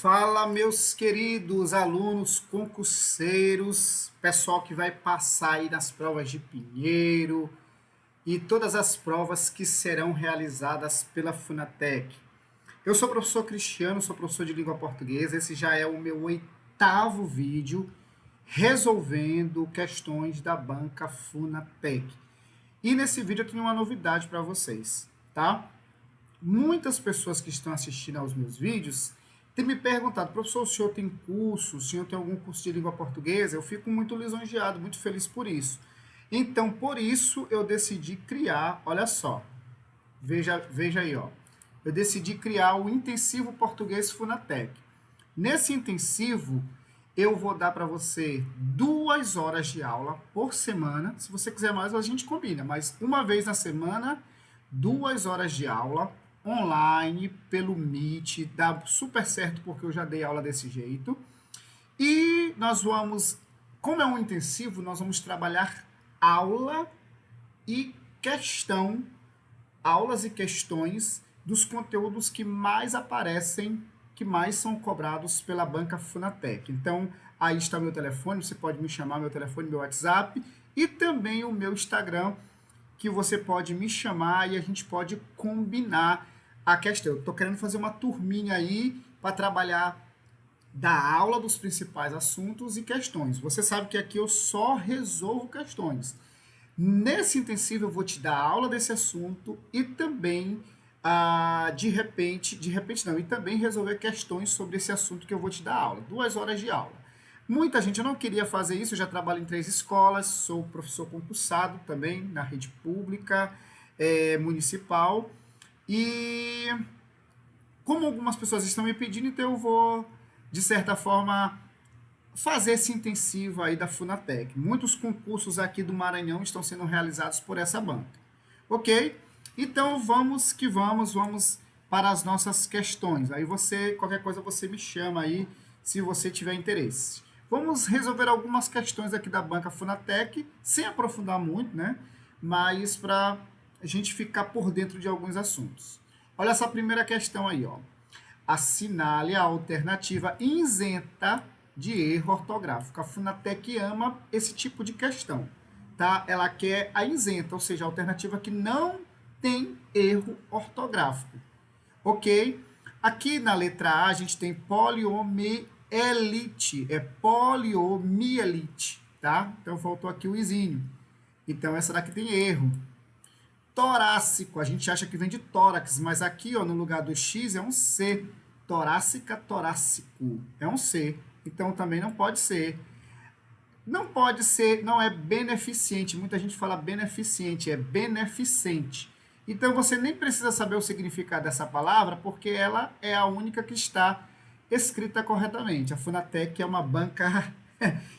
Fala, meus queridos alunos concurseiros, pessoal que vai passar aí nas provas de Pinheiro e todas as provas que serão realizadas pela Funatec. Eu sou o professor Cristiano, sou professor de língua portuguesa. Esse já é o meu 8º vídeo resolvendo questões da banca Funatec. E nesse vídeo eu tenho uma novidade para vocês, tá? Muitas pessoas que estão assistindo aos meus vídeos têm me perguntado: professor, o senhor tem curso? O senhor tem algum curso de língua portuguesa? Eu fico muito lisonjeado, muito feliz por isso. Então, por isso, eu decidi criar, olha só, veja aí, ó. Eu decidi criar o Intensivo Português Funatec. Nesse intensivo, eu vou dar para você 2 horas de aula por semana. Se você quiser mais, a gente combina, mas uma vez na semana, 2 horas de aula online pelo Meet, dá super certo porque eu já dei aula desse jeito. E nós vamos, como é um intensivo, nós vamos trabalhar aula e questão, aulas e questões dos conteúdos que mais aparecem, que mais são cobrados pela banca Funatec. Então, aí está meu telefone, você pode me chamar, meu telefone, meu WhatsApp, e também o meu Instagram, que você pode me chamar e a gente pode combinar a questão. Eu estou querendo fazer uma turminha aí para trabalhar da aula dos principais assuntos e questões. Você sabe que aqui eu só resolvo questões. Nesse intensivo eu vou te dar aula desse assunto e também, de repente não, e também resolver questões sobre esse assunto que eu vou te dar aula. 2 horas de aula. Muita gente não queria fazer isso, eu já trabalho em 3 escolas, sou professor concursado também na rede pública, municipal, e como algumas pessoas estão me pedindo, então eu vou, de certa forma, fazer esse intensivo aí da Funatec. Muitos concursos aqui do Maranhão estão sendo realizados por essa banca. Ok? Então vamos que vamos para as nossas questões. Aí você, qualquer coisa você me chama aí, se você tiver interesse. Vamos resolver algumas questões aqui da banca Funatec, sem aprofundar muito, né? Mas para a gente ficar por dentro de alguns assuntos. Olha essa primeira questão aí, ó. Assinale a alternativa isenta de erro ortográfico. A Funatec ama esse tipo de questão, tá? Ela quer a isenta, ou seja, a alternativa que não tem erro ortográfico, ok? Aqui na letra A a gente tem poliomielite, é poliomielite, tá? Então faltou aqui o izinho. Então essa daqui tem erro. Torácico, a gente acha que vem de tórax, mas aqui, ó, no lugar do X é um C. Torácica, torácico, é um C. Então também não pode ser. Não pode ser, não é beneficente. Muita gente fala beneficente, é beneficente. Então você nem precisa saber o significado dessa palavra, porque ela é a única que está escrita corretamente. A Funatec é uma banca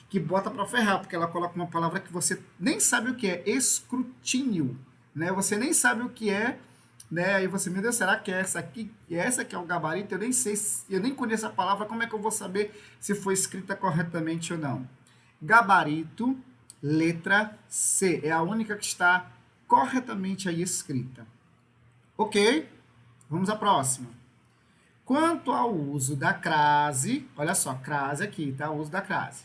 que bota para ferrar, porque ela coloca uma palavra que você nem sabe o que é, escrutínio, né? Você nem sabe o que é, né? Aí você, meu Deus, será que é essa aqui? Essa que é o gabarito? Eu nem sei, eu nem conheço a palavra, como é que eu vou saber se foi escrita corretamente ou não? Gabarito, letra C, é a única que está corretamente aí escrita. Ok? Vamos à próxima. Quanto ao uso da crase, olha só, crase aqui, tá? O uso da crase.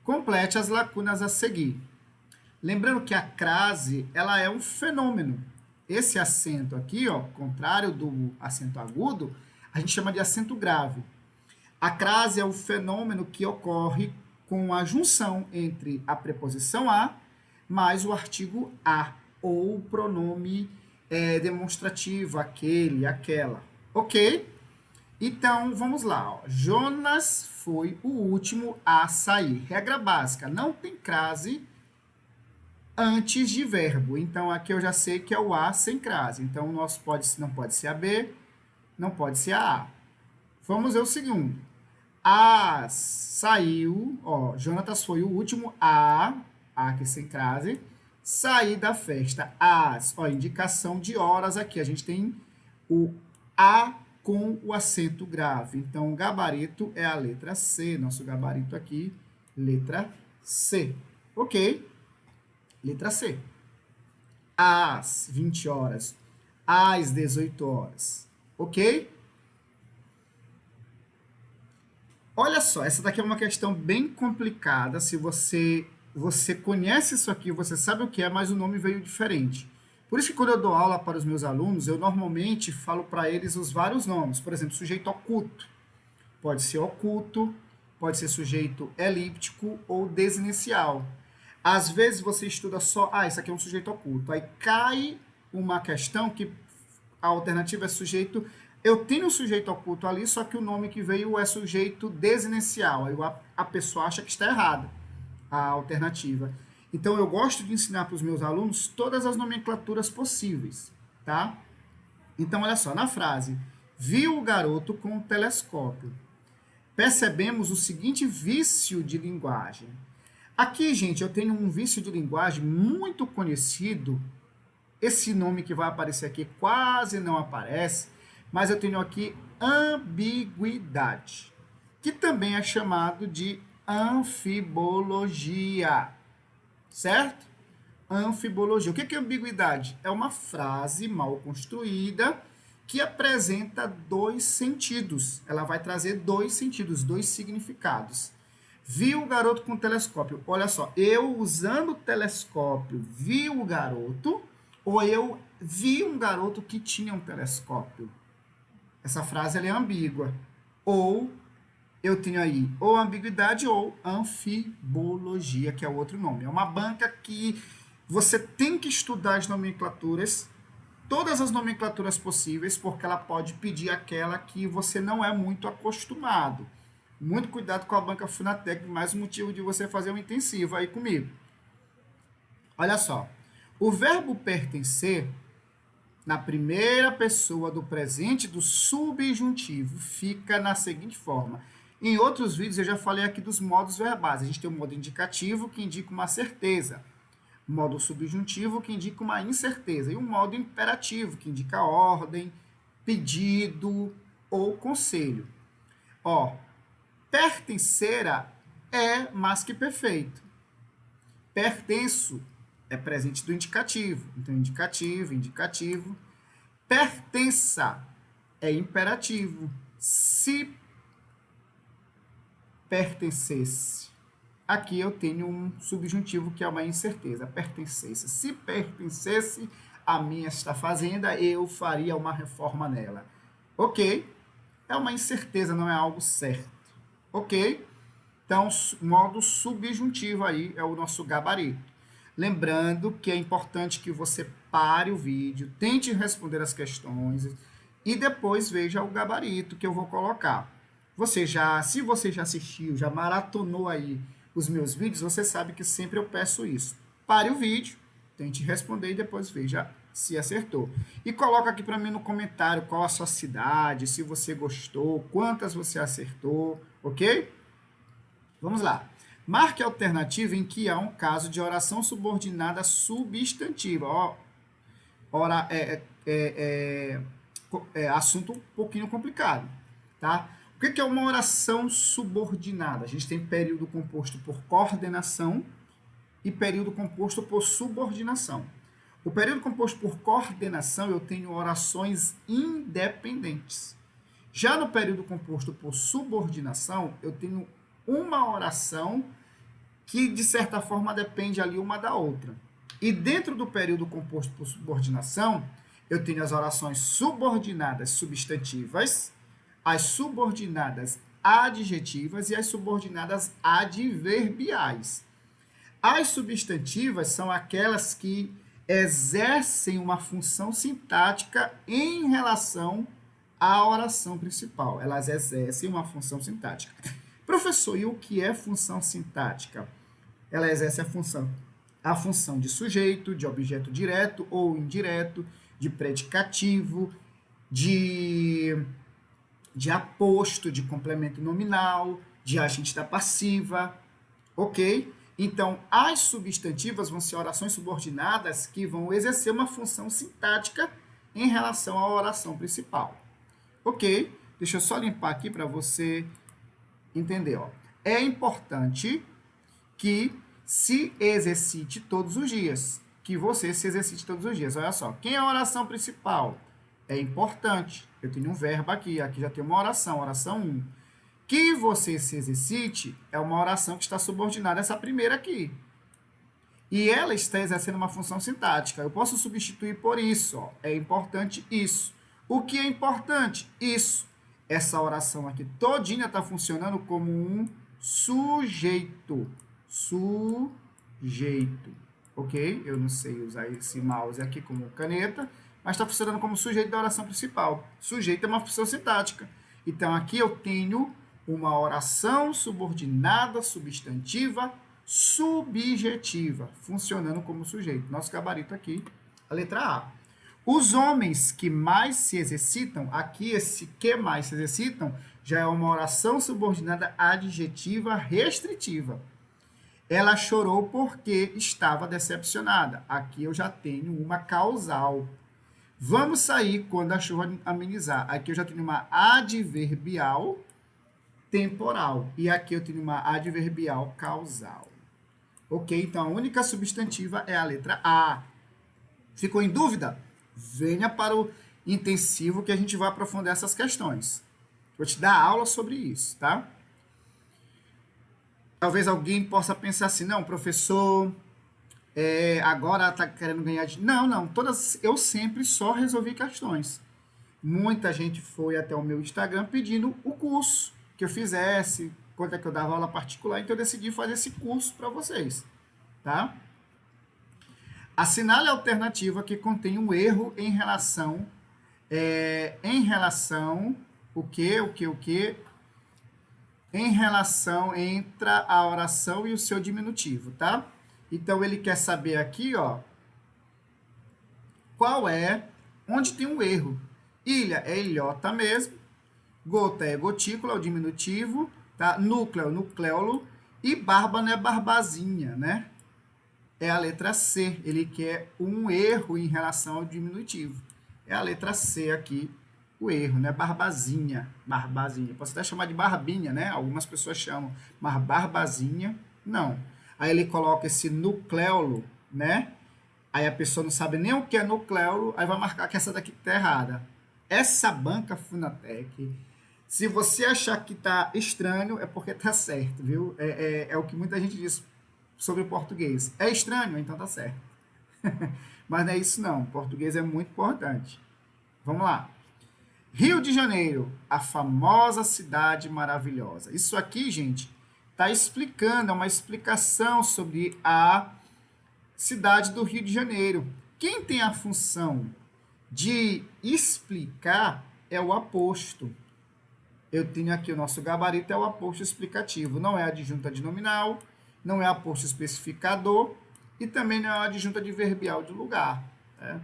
Complete as lacunas a seguir. Lembrando que a crase, ela é um fenômeno. Esse acento aqui, ó, contrário do acento agudo, a gente chama de acento grave. A crase é o fenômeno que ocorre com a junção entre a preposição a mais o artigo a, ou o pronome demonstrativo, aquele, aquela. Ok? Então, vamos lá. Ó. Jonas foi o último a sair. Regra básica, não tem crase antes de verbo. Então, aqui eu já sei que é o a sem crase. Então, não pode ser a b, não pode ser a a. Vamos ver o segundo. A saiu, ó, Jonatas foi o último a aqui sem crase, sair da festa. As, ó, indicação de horas aqui. A gente tem o a com o acento grave. Então, o gabarito é a letra C. Nosso gabarito aqui, letra C. Ok? Letra C. Às 20 horas. Às 18 horas. Ok? Olha só, essa daqui é uma questão bem complicada. Se você conhece isso aqui, você sabe o que é, mas o nome veio diferente. Por isso que quando eu dou aula para os meus alunos, eu normalmente falo para eles os vários nomes. Por exemplo, sujeito oculto, pode ser sujeito elíptico ou desinicial. Às vezes você estuda só, isso aqui é um sujeito oculto. Aí cai uma questão que a alternativa é sujeito. Eu tenho um sujeito oculto ali, só que o nome que veio é sujeito desinicial. Aí a pessoa acha que está errada a alternativa. Então eu gosto de ensinar para os meus alunos todas as nomenclaturas possíveis, tá? Então olha só, na frase, viu o garoto com o telescópio. Percebemos o seguinte vício de linguagem. Aqui, gente, eu tenho um vício de linguagem muito conhecido. Esse nome que vai aparecer aqui quase não aparece, mas eu tenho aqui ambiguidade, que também é chamado de anfibologia, certo? Anfibologia. O que é ambiguidade? É uma frase mal construída que apresenta dois sentidos. Ela vai trazer dois sentidos, dois significados. Viu o garoto com o telescópio. Olha só, eu usando o telescópio vi o garoto, ou eu vi um garoto que tinha um telescópio. Essa frase ela é ambígua. Ou eu tenho aí ou ambiguidade ou anfibologia, que é o outro nome. É uma banca que você tem que estudar as nomenclaturas, todas as nomenclaturas possíveis, porque ela pode pedir aquela que você não é muito acostumado. Muito cuidado com a banca Funatec, mais um motivo de você fazer um intensivo aí comigo. Olha só, o verbo pertencer, na primeira pessoa do presente do subjuntivo, fica na seguinte forma. Em outros vídeos eu já falei aqui dos modos verbais. A gente tem o modo indicativo, que indica uma certeza. O modo subjuntivo, que indica uma incerteza. E o modo imperativo, que indica ordem, pedido ou conselho. Ó, pertencera é mais que perfeito. Pertenço é presente do indicativo. Então, indicativo, indicativo. Pertença é imperativo. Se pertencesse. Aqui eu tenho um subjuntivo que é uma incerteza. Pertencesse. Se pertencesse a minha esta fazenda, eu faria uma reforma nela. Ok? É uma incerteza, não é algo certo. Ok? Então, modo subjuntivo aí é o nosso gabarito. Lembrando que é importante que você pare o vídeo, tente responder as questões e depois veja o gabarito que eu vou colocar. Se você já assistiu, já maratonou aí os meus vídeos, você sabe que sempre eu peço isso. Pare o vídeo, tente responder e depois veja se acertou. E coloca aqui para mim no comentário qual a sua cidade, se você gostou, quantas você acertou, ok? Vamos lá. Marque a alternativa em que há um caso de oração subordinada substantiva. Ora, assunto um pouquinho complicado, tá? O que é uma oração subordinada? A gente tem período composto por coordenação e período composto por subordinação. O período composto por coordenação, eu tenho orações independentes. Já no período composto por subordinação, eu tenho uma oração que, de certa forma, depende ali uma da outra. E dentro do período composto por subordinação, eu tenho as orações subordinadas substantivas, as subordinadas adjetivas e as subordinadas adverbiais. As substantivas são aquelas que exercem uma função sintática em relação à oração principal. Elas exercem uma função sintática. Professor, e o que é função sintática? Ela exerce a função de sujeito, de objeto direto ou indireto, de predicativo, de aposto, de complemento nominal, de agente da passiva, ok? Então, as substantivas vão ser orações subordinadas que vão exercer uma função sintática em relação à oração principal, ok? Deixa eu só limpar aqui para você entender, ó. É importante que se exercite todos os dias, que você se exercite todos os dias. Olha só, quem é a oração principal? É importante. Eu tenho um verbo aqui já tem uma oração 1. Que você se exercite é uma oração que está subordinada a essa primeira aqui. E ela está exercendo uma função sintática. Eu posso substituir por isso. Ó. É importante isso. O que é importante? Isso. Essa oração aqui todinha está funcionando como um sujeito. Sujeito. Ok? Eu não sei usar esse mouse aqui como caneta, mas está funcionando como sujeito da oração principal. Sujeito é uma função sintática. Então, aqui eu tenho uma oração subordinada, substantiva, subjetiva, funcionando como sujeito. Nosso gabarito aqui, a letra A. Os homens que mais se exercitam, aqui esse que mais se exercitam, já é uma oração subordinada adjetiva restritiva. Ela chorou porque estava decepcionada. Aqui eu já tenho uma causal. Vamos sair quando a chuva amenizar. Aqui eu já tenho uma adverbial temporal. E aqui eu tenho uma adverbial causal. Ok? Então, a única substantiva é a letra A. Ficou em dúvida? Venha para o intensivo que a gente vai aprofundar essas questões. Vou te dar aula sobre isso, tá? Talvez alguém possa pensar assim, não, professor, agora está querendo ganhar dinheiro. Não, não, eu sempre só resolvi questões. Muita gente foi até o meu Instagram pedindo o curso que eu fizesse, quanto é que eu dava aula particular, então eu decidi fazer esse curso para vocês, tá? Assinale a alternativa que contém um erro em relação, o que? Em relação entre a oração e o seu diminutivo, tá? Então, ele quer saber aqui, ó, onde tem um erro. Ilha é ilhota mesmo, gota é gotícula, é o diminutivo, tá? Núcleo, nucleolo, e barba não é barbazinha, né? É a letra C, ele quer um erro em relação ao diminutivo. É a letra C aqui, o erro, né? Barbazinha, barbazinha. Posso até chamar de barbinha, né? Algumas pessoas chamam, mas barbazinha, não. Aí ele coloca esse nucleolo, né? Aí a pessoa não sabe nem o que é nucleolo, aí vai marcar que essa daqui está errada. Essa banca Funatec, se você achar que está estranho, é porque está certo, viu? É o que muita gente diz sobre o português. É estranho? Então tá certo. Mas não é isso não. O português é muito importante. Vamos lá. Rio de Janeiro, a famosa cidade maravilhosa. Isso aqui, gente, está explicando, é uma explicação sobre a cidade do Rio de Janeiro. Quem tem a função de explicar é o aposto. Eu tenho aqui o nosso gabarito, é o aposto explicativo. Não é adjunta de nominal, não é aposto especificador e também não é adjunta adverbial de lugar. Né?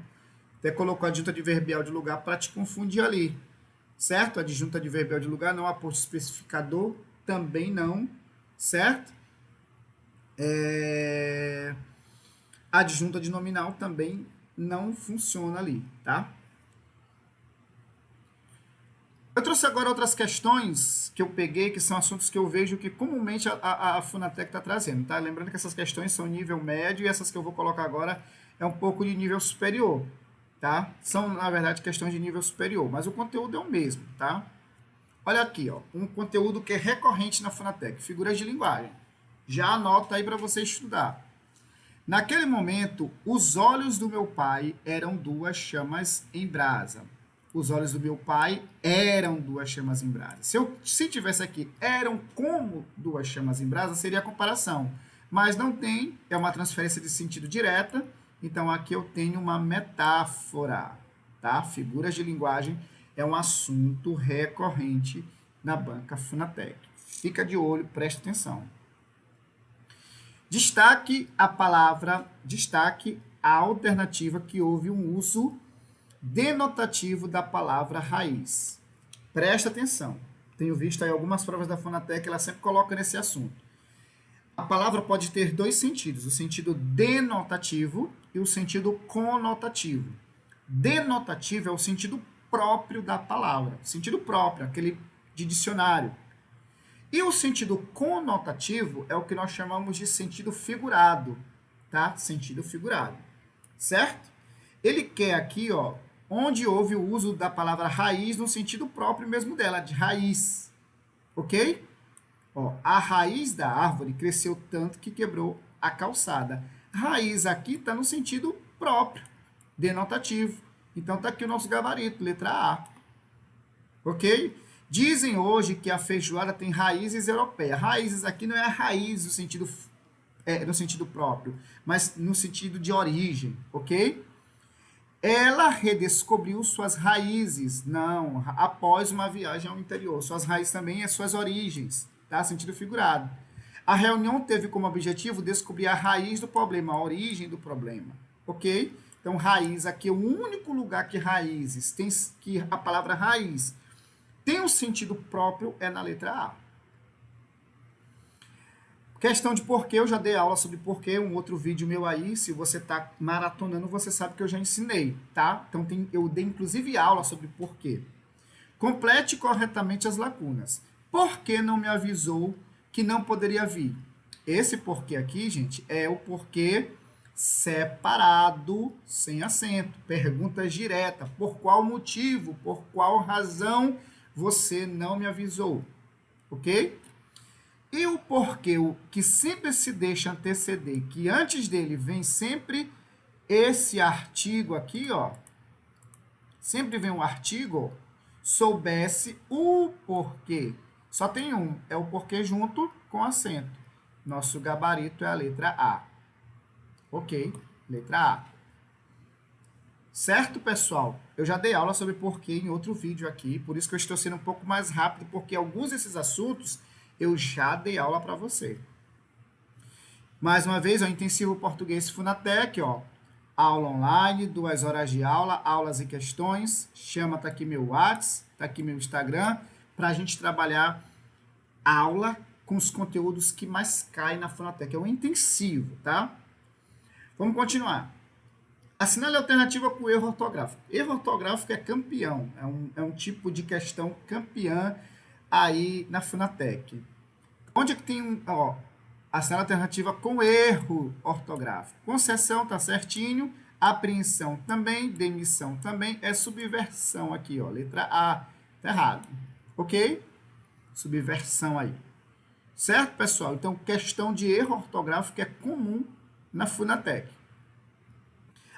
Até colocou adjunta adverbial de lugar para te confundir ali. Certo? Adjunta adverbial de lugar não, aposto especificador também não. Certo? Adjunta de nominal também não funciona ali, tá? Eu trouxe agora outras questões que eu peguei, que são assuntos que eu vejo que comumente a Funatec está trazendo, tá? Lembrando que essas questões são nível médio e essas que eu vou colocar agora é um pouco de nível superior, tá? São, na verdade, questões de nível superior, mas o conteúdo é o mesmo, tá? Olha aqui, ó, um conteúdo que é recorrente na Funatec, figuras de linguagem. Já anota aí para você estudar. Naquele momento, os olhos do meu pai eram duas chamas em brasa. Os olhos do meu pai eram duas chamas em brasa. Se tivesse aqui, eram como duas chamas em brasa, seria a comparação. Mas não tem, é uma transferência de sentido direta, então aqui eu tenho uma metáfora, tá? Figuras de linguagem é um assunto recorrente na banca Funatec. Fica de olho, preste atenção. Destaque a alternativa que houve um uso denotativo da palavra raiz. Presta atenção. Tenho visto aí algumas provas da Funatec, ela sempre coloca nesse assunto. A palavra pode ter dois sentidos, o sentido denotativo e o sentido conotativo. Denotativo é o sentido próprio da palavra, sentido próprio, aquele de dicionário. E o sentido conotativo é o que nós chamamos de sentido figurado, tá? Sentido figurado, certo? Ele quer aqui, ó, onde houve o uso da palavra raiz no sentido próprio mesmo dela, de raiz, Ok? Ó, a raiz da árvore cresceu tanto que quebrou a calçada. Raiz aqui está no sentido próprio, denotativo. Então, está aqui o nosso gabarito, letra A. Ok? Dizem hoje que a feijoada tem raízes europeias. Raízes aqui não é a raiz no sentido próprio, mas no sentido de origem, ok? Ela redescobriu suas raízes, não, após uma viagem ao interior. Suas raízes também é suas origens, tá? Sentido figurado. A reunião teve como objetivo descobrir a raiz do problema, a origem do problema, ok? Então, raiz aqui é o único lugar que raízes tem, que a palavra raiz tem um sentido próprio, é na letra A. Questão de porquê, eu já dei aula sobre porquê, um outro vídeo meu aí, se você está maratonando, você sabe que eu já ensinei, tá? Então, eu dei inclusive aula sobre porquê. Complete corretamente as lacunas. Por que não me avisou que não poderia vir? Esse porquê aqui, gente, é o porquê separado, sem acento. Perguntas diretas. Por qual motivo, por qual razão você não me avisou? Ok? E o porquê, o que sempre se deixa anteceder, que antes dele vem sempre esse artigo aqui, ó. Sempre vem um artigo, soubesse o porquê. Só tem um, é o porquê junto com acento. Nosso gabarito é a letra A. Ok? Letra A. Certo, pessoal? Eu já dei aula sobre porquê em outro vídeo aqui, por isso que eu estou sendo um pouco mais rápido, porque alguns desses assuntos eu já dei aula para você. Mais uma vez, o Intensivo Português Funatec, ó. Aula online, 2 horas de aula, aulas e questões. Chama, tá aqui meu WhatsApp, tá aqui meu Instagram, para a gente trabalhar aula com os conteúdos que mais caem na Funatec. É um intensivo, tá? Vamos continuar. Assinale a alternativa com erro ortográfico. Erro ortográfico é campeão, é um tipo de questão campeã aí na Funatec. Onde é que tem assinale a alternativa com erro ortográfico? Concessão tá certinho, apreensão também, demissão também, é subversão aqui, ó, letra A, tá errado, ok? Subversão aí. Certo, pessoal? Então, questão de erro ortográfico é comum na Funatec.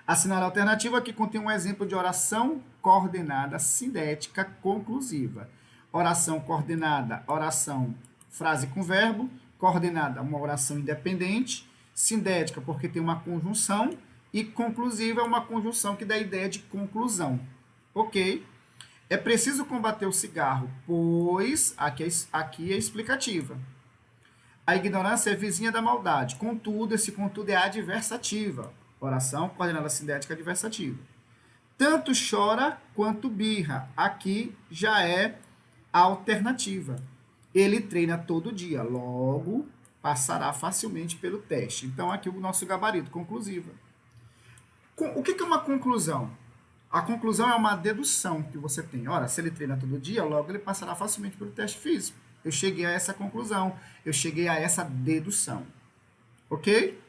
Assinale a alternativa que contém um exemplo de oração coordenada sindética conclusiva. Oração coordenada, oração, frase com verbo. Coordenada, uma oração independente. Sindética, porque tem uma conjunção. E conclusiva é uma conjunção que dá a ideia de conclusão. Ok? É preciso combater o cigarro, pois aqui é explicativa. A ignorância é vizinha da maldade. Contudo, esse contudo é adversativa. Oração coordenada sindética adversativa. Tanto chora quanto birra. Aqui já é a alternativa. Ele treina todo dia, logo passará facilmente pelo teste. Então, aqui o nosso gabarito, conclusiva. O que é uma conclusão? A conclusão é uma dedução que você tem. Ora, se ele treina todo dia, logo ele passará facilmente pelo teste físico. Eu cheguei a essa conclusão, eu cheguei a essa dedução. Ok?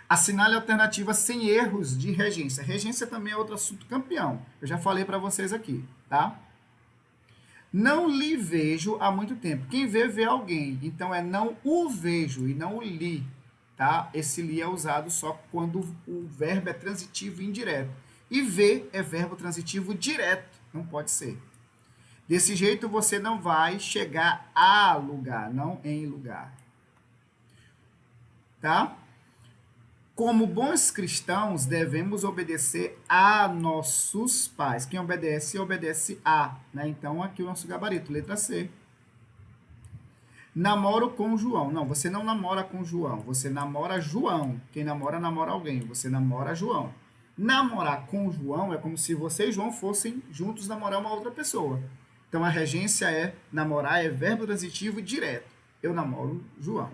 Assinale a alternativa sem erros de regência. Regência também é outro assunto campeão. Eu já falei para vocês aqui, tá? Não lhe vejo há muito tempo. Quem vê, vê alguém. Então, é não o vejo e não o li, tá? Esse li é usado só quando o verbo é transitivo e indireto. E ver é verbo transitivo direto. Não pode ser. Desse jeito, você não vai chegar a lugar, não em lugar. Tá? Como bons cristãos, devemos obedecer a nossos pais. Quem obedece, obedece a. Né? Então, aqui o nosso gabarito, letra C. Namoro com João. Não, você não namora com João. Você namora João. Quem namora, namora alguém. Você namora João. Namorar com João é como se você e João fossem juntos namorar uma outra pessoa. Então, a regência é namorar, é verbo transitivo direto. Eu namoro João.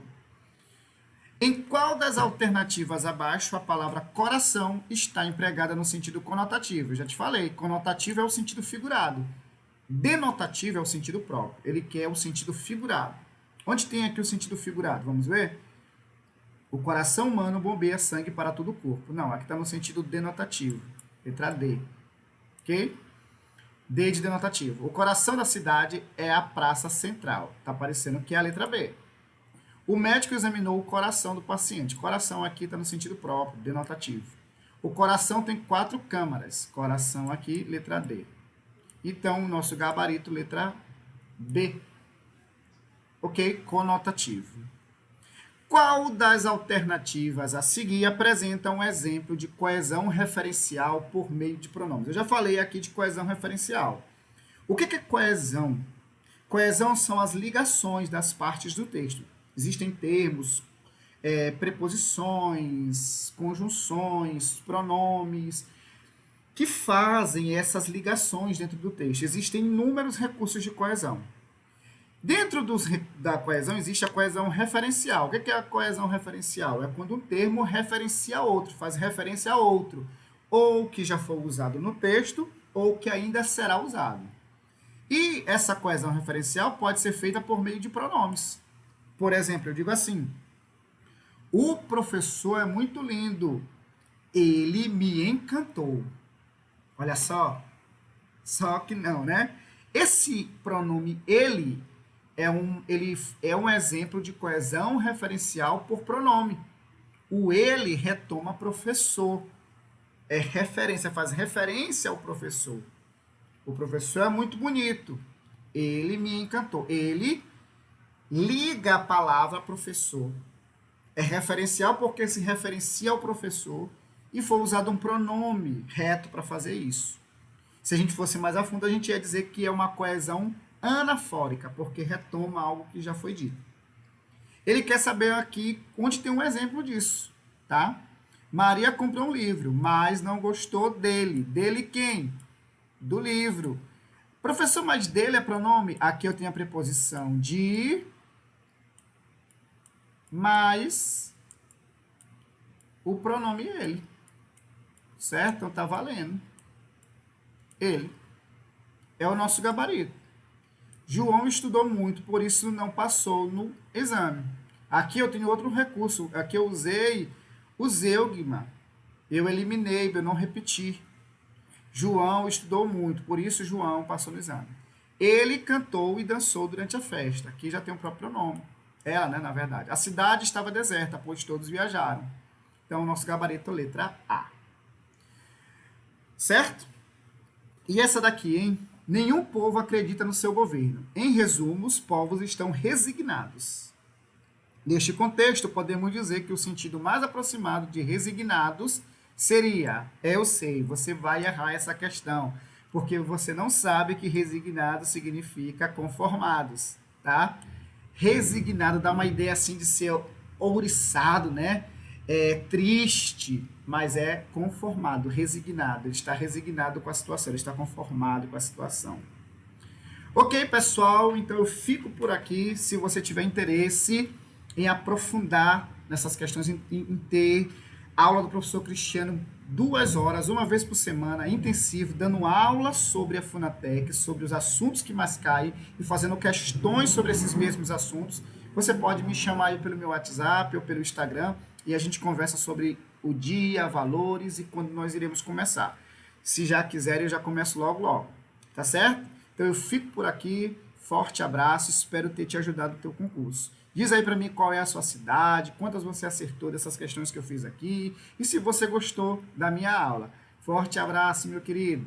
Em qual das alternativas abaixo a palavra coração está empregada no sentido conotativo? Eu já te falei, conotativo é o sentido figurado. Denotativo é o sentido próprio. Ele quer o sentido figurado. Onde tem aqui o sentido figurado? Vamos ver? O coração humano bombeia sangue para todo o corpo. Não, aqui está no sentido denotativo. Letra D. Ok? D de denotativo. O coração da cidade é a praça central. Está aparecendo que é a letra B. O médico examinou o coração do paciente. Coração aqui está no sentido próprio, denotativo. O coração tem 4 câmaras. Coração aqui, letra D. Então, o nosso gabarito, letra B. Ok? Conotativo. Qual das alternativas a seguir apresenta um exemplo de coesão referencial por meio de pronomes? Eu já falei aqui de coesão referencial. O que é coesão? Coesão são as ligações das partes do texto. Existem termos, preposições, conjunções, pronomes, que fazem essas ligações dentro do texto. Existem inúmeros recursos de coesão. Dentro da coesão existe a coesão referencial. O que é a coesão referencial? É quando um termo referencia outro, faz referência a outro, ou que já foi usado no texto, ou que ainda será usado. E essa coesão referencial pode ser feita por meio de pronomes. Por exemplo, eu digo assim: o professor é muito lindo, ele me encantou. Olha só que não, né? Esse pronome ele é um exemplo de coesão referencial por pronome. O ele retoma professor. É referência, faz referência ao professor. O professor é muito bonito. Ele me encantou. Ele liga a palavra professor. É referencial porque se referencia ao professor e foi usado um pronome reto para fazer isso. Se a gente fosse mais a fundo, a gente ia dizer que é uma coesão anafórica, porque retoma algo que já foi dito. Ele quer saber aqui onde tem um exemplo disso, tá? Maria comprou um livro, mas não gostou dele. Dele quem? Do livro. Professor, mas dele é pronome? Aqui eu tenho a preposição de, mais o pronome ele. Certo? Então tá valendo. Ele. É o nosso gabarito. João estudou muito, por isso não passou no exame. Aqui eu tenho outro recurso. Aqui eu usei o zeugma. Eu eliminei, eu não repeti. João estudou muito, por isso João passou no exame. Ele cantou e dançou durante a festa. Aqui já tem o próprio nome. Ela, né, na verdade. A cidade estava deserta, pois todos viajaram. Então, o nosso gabarito é letra A. Certo? E essa daqui, hein? Nenhum povo acredita no seu governo. Em resumo, os povos estão resignados. Neste contexto, podemos dizer que o sentido mais aproximado de resignados seria: eu sei, você vai errar essa questão, porque você não sabe que resignado significa conformados, tá? Resignado dá uma ideia assim de ser ouriçado, né? Triste, mas é conformado, resignado. Ele está resignado com a situação, ele está conformado com a situação. Ok, pessoal, então eu fico por aqui. Se você tiver interesse em aprofundar nessas questões, em ter aula do professor Cristiano 2 horas, uma vez por semana, intensivo, dando aula sobre a Funatec, sobre os assuntos que mais caem e fazendo questões sobre esses mesmos assuntos, você pode me chamar aí pelo meu WhatsApp ou pelo Instagram e a gente conversa sobre o dia, valores e quando nós iremos começar. Se já quiserem, eu já começo logo, tá certo? Então eu fico por aqui, forte abraço, espero ter te ajudado no teu concurso. Diz aí para mim qual é a sua cidade, quantas você acertou dessas questões que eu fiz aqui e se você gostou da minha aula. Forte abraço, meu querido!